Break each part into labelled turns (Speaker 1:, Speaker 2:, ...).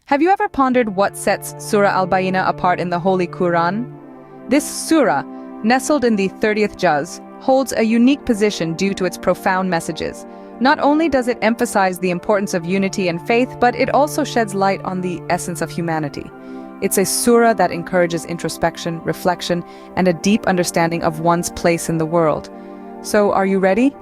Speaker 1: Have you ever pondered what sets Surah Al-Bayyinah apart in the Holy Quran? This surah, nestled in the 30th juz, holds a unique position due to its profound messages. Not only does it emphasize the importance of unity and faith, but it also sheds light on the essence of humanity. It's a surah that encourages introspection, reflection, and a deep understanding of one's place in the world. So, are you ready?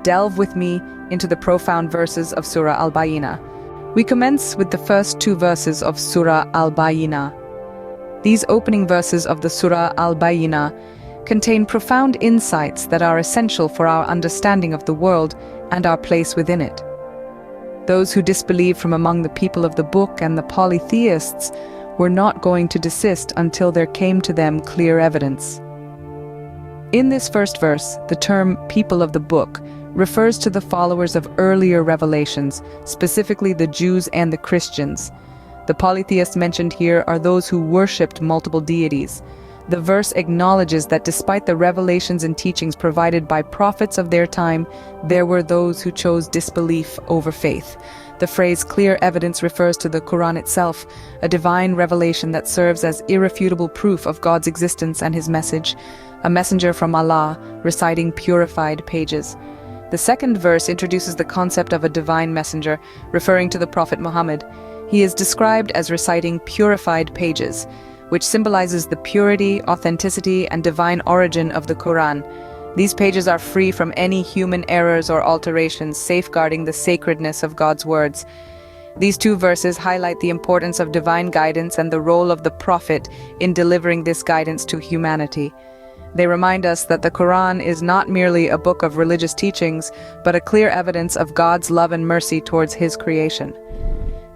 Speaker 1: Delve with me into the profound verses of Surah Al-Bayyinah. We commence with the first two verses of Surah Al-Bayyinah. These opening verses of the Surah Al-Bayyinah contain profound insights that are essential for our understanding of the world and our place within it. Those who disbelieve from among the people of the book and the polytheists were not going to desist until there came to them clear evidence. In this first verse, the term people of the book refers to the followers of earlier revelations, specifically the Jews and the Christians. The polytheists mentioned here are those who worshipped multiple deities. The verse acknowledges that despite the revelations and teachings provided by prophets of their time, there were those who chose disbelief over faith. The phrase clear evidence refers to the Quran itself, a divine revelation that serves as irrefutable proof of God's existence and his message, a messenger from Allah reciting purified pages. The second verse introduces the concept of a divine messenger, referring to the Prophet Muhammad. He is described as reciting purified pages, which symbolizes the purity, authenticity, and divine origin of the Quran. These pages are free from any human errors or alterations, safeguarding the sacredness of God's words. These two verses highlight the importance of divine guidance and the role of the Prophet in delivering this guidance to humanity. They remind us that the Quran is not merely a book of religious teachings, but a clear evidence of God's love and mercy towards his creation.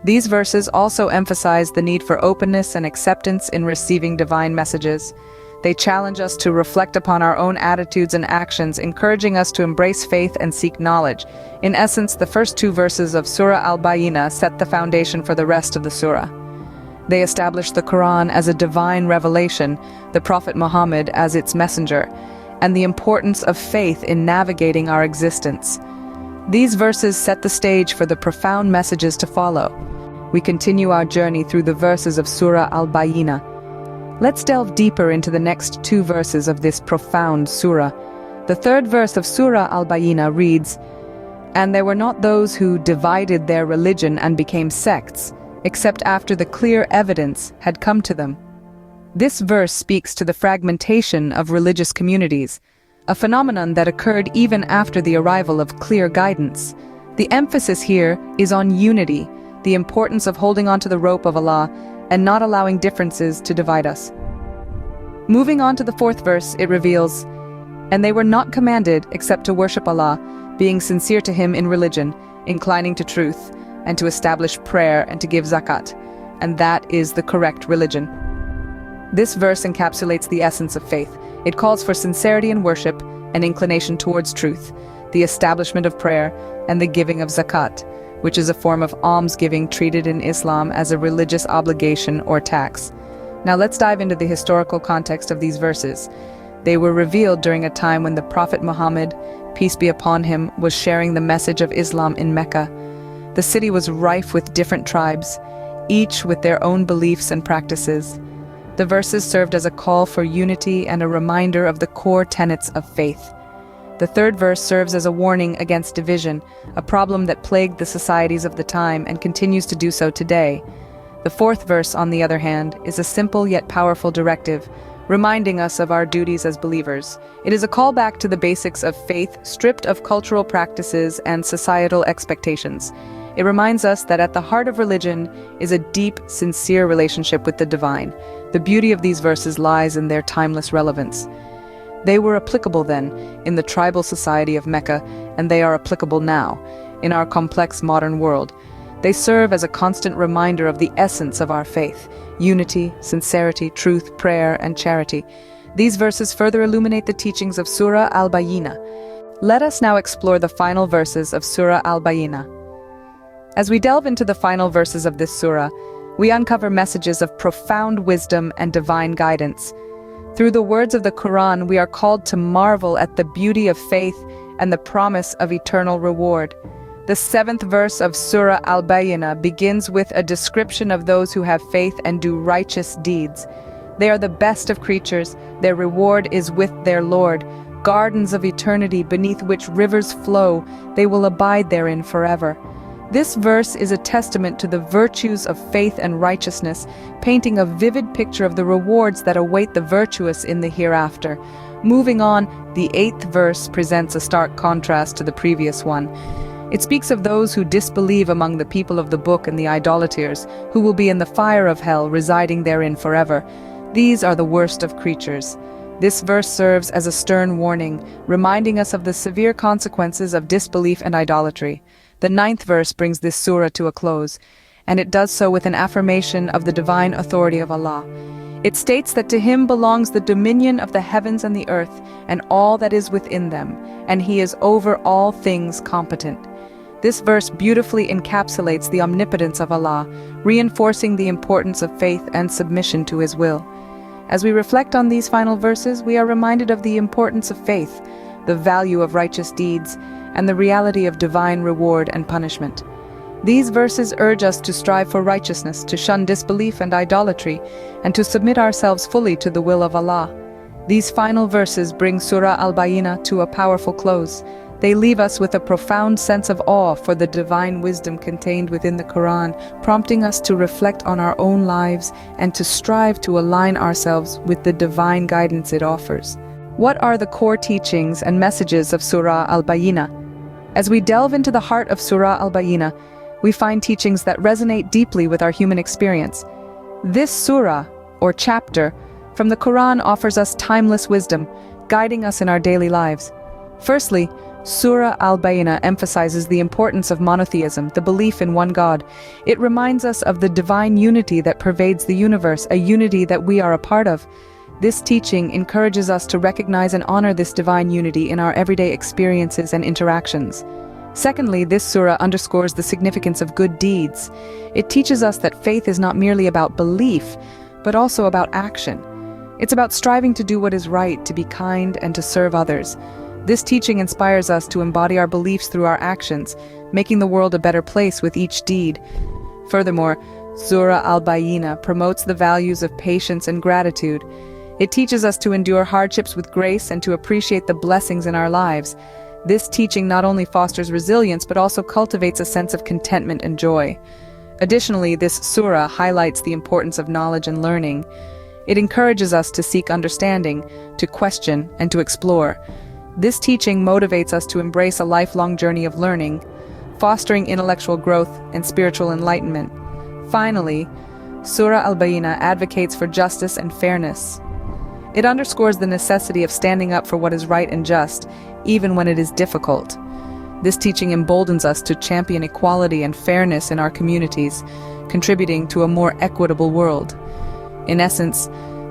Speaker 1: These verses also emphasize the need for openness and acceptance in receiving divine messages. They challenge us to reflect upon our own attitudes and actions, encouraging us to embrace faith and seek knowledge. In essence, the first two verses of Surah Al-Bayyinah set the foundation for the rest of the surah. They establish the Quran as a divine revelation, the Prophet Muhammad as its messenger, and the importance of faith in navigating our existence. These verses set the stage for the profound messages to follow. We continue our journey through the verses of Surah Al-Bayyinah. Let's delve deeper into the next two verses of this profound surah. The third verse of Surah Al-Bayyinah reads, "And there were not those who divided their religion and became sects, except after the clear evidence had come to them." This verse speaks to the fragmentation of religious communities, a phenomenon that occurred even after the arrival of clear guidance. The emphasis here is on unity, the importance of holding onto the rope of Allah and not allowing differences to divide us. Moving on to the fourth verse, it reveals, "And they were not commanded except to worship Allah, being sincere to him in religion, inclining to truth, and to establish prayer and to give zakat, and that is the correct religion." This verse encapsulates the essence of faith. It calls for sincerity in worship, an inclination towards truth, the establishment of prayer, and the giving of zakat, which is a form of almsgiving treated in Islam as a religious obligation or tax. Now let's dive into the historical context of these verses. They were revealed during a time when the Prophet Muhammad, peace be upon him, was sharing the message of Islam in Mecca. The city was rife with different tribes, each with their own beliefs and practices. The verses served as a call for unity and a reminder of the core tenets of faith. The third verse serves as a warning against division, a problem that plagued the societies of the time and continues to do so today. The fourth verse, on the other hand, is a simple yet powerful directive, reminding us of our duties as believers. It is a call back to the basics of faith, stripped of cultural practices and societal expectations. It reminds us that at the heart of religion is a deep, sincere relationship with the divine. The beauty of these verses lies in their timeless relevance. They were applicable then, in the tribal society of Mecca, and they are applicable now, in our complex modern world. They serve as a constant reminder of the essence of our faith: unity, sincerity, truth, prayer, and charity. These verses further illuminate the teachings of Surah Al-Bayyinah. Let us now explore the final verses of Surah Al-Bayyinah. As we delve into the final verses of this surah, we uncover messages of profound wisdom and divine guidance. Through the words of the Quran, we are called to marvel at the beauty of faith and the promise of eternal reward. The 7th verse of Surah Al-Bayyinah begins with a description of those who have faith and do righteous deeds. They are the best of creatures, their reward is with their Lord, gardens of eternity beneath which rivers flow, they will abide therein forever. This verse is a testament to the virtues of faith and righteousness, painting a vivid picture of the rewards that await the virtuous in the hereafter. Moving on, the 8th verse presents a stark contrast to the previous one. It speaks of those who disbelieve among the people of the book and the idolaters, who will be in the fire of hell, residing therein forever. These are the worst of creatures. This verse serves as a stern warning, reminding us of the severe consequences of disbelief and idolatry. The 9th verse brings this surah to a close, and it does so with an affirmation of the divine authority of Allah. It states that to Him belongs the dominion of the heavens and the earth, and all that is within them, and He is over all things competent. This verse beautifully encapsulates the omnipotence of Allah, reinforcing the importance of faith and submission to His will. As we reflect on these final verses, we are reminded of the importance of faith, the value of righteous deeds, and the reality of divine reward and punishment. These verses urge us to strive for righteousness, to shun disbelief and idolatry, and to submit ourselves fully to the will of Allah. These final verses bring Surah Al-Bayyinah to a powerful close. They leave us with a profound sense of awe for the divine wisdom contained within the Quran, prompting us to reflect on our own lives and to strive to align ourselves with the divine guidance it offers. What are the core teachings and messages of Surah Al-Bayyinah? As we delve into the heart of Surah Al-Bayyinah, we find teachings that resonate deeply with our human experience. This surah, or chapter, from the Quran offers us timeless wisdom, guiding us in our daily lives. Firstly, Surah Al-Bayyinah emphasizes the importance of monotheism, the belief in one God. It reminds us of the divine unity that pervades the universe, a unity that we are a part of. This teaching encourages us to recognize and honor this divine unity in our everyday experiences and interactions. Secondly, this surah underscores the significance of good deeds. It teaches us that faith is not merely about belief, but also about action. It's about striving to do what is right, to be kind, and to serve others. This teaching inspires us to embody our beliefs through our actions, making the world a better place with each deed. Furthermore, Surah Al-Bayyinah promotes the values of patience and gratitude. It teaches us to endure hardships with grace and to appreciate the blessings in our lives. This teaching not only fosters resilience but also cultivates a sense of contentment and joy. Additionally, this surah highlights the importance of knowledge and learning. It encourages us to seek understanding, to question, and to explore. This teaching motivates us to embrace a lifelong journey of learning, fostering intellectual growth and spiritual enlightenment. Finally, Surah Al-Bayyinah advocates for justice and fairness. It underscores the necessity of standing up for what is right and just, even when it is difficult. This teaching emboldens us to champion equality and fairness in our communities, contributing to a more equitable world. In essence,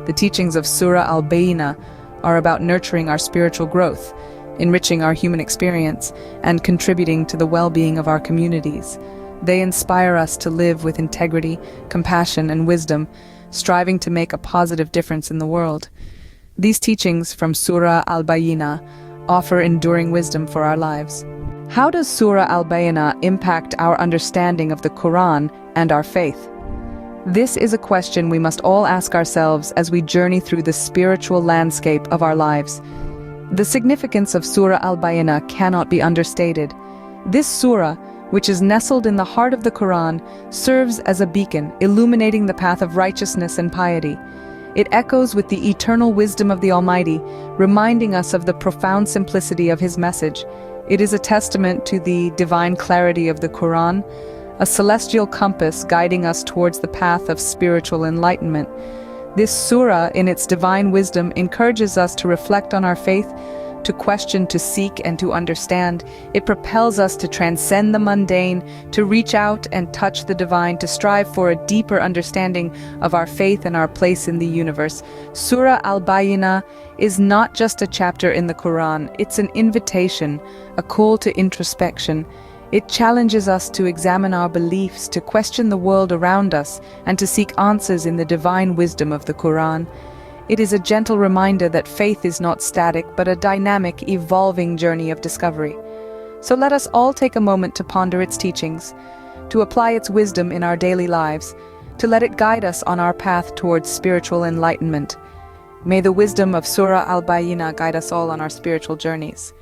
Speaker 1: the teachings of Surah Al-Bayyinah are about nurturing our spiritual growth, enriching our human experience, and contributing to the well-being of our communities. They inspire us to live with integrity, compassion, and wisdom, striving to make a positive difference in the world. These teachings from Surah Al-Bayyinah offer enduring wisdom for our lives. How does Surah Al-Bayyinah impact our understanding of the Quran and our faith? This is a question we must all ask ourselves as we journey through the spiritual landscape of our lives. The significance of Surah Al-Bayyinah cannot be understated. This surah, which is nestled in the heart of the Quran, serves as a beacon, illuminating the path of righteousness and piety. It echoes with the eternal wisdom of the Almighty, reminding us of the profound simplicity of His message. It is a testament to the divine clarity of the Quran, a celestial compass guiding us towards the path of spiritual enlightenment. This surah, in its divine wisdom, encourages us to reflect on our faith, to question, to seek, and to understand. It propels us to transcend the mundane, to reach out and touch the divine, to strive for a deeper understanding of our faith and our place in the universe. Surah Al-Bayyinah is not just a chapter in the Quran, it's an invitation, a call to introspection. It challenges us to examine our beliefs, to question the world around us, and to seek answers in the divine wisdom of the Quran. It is a gentle reminder that faith is not static, but a dynamic, evolving journey of discovery. So let us all take a moment to ponder its teachings, to apply its wisdom in our daily lives, to let it guide us on our path towards spiritual enlightenment. May the wisdom of Surah Al-Bayyinah guide us all on our spiritual journeys.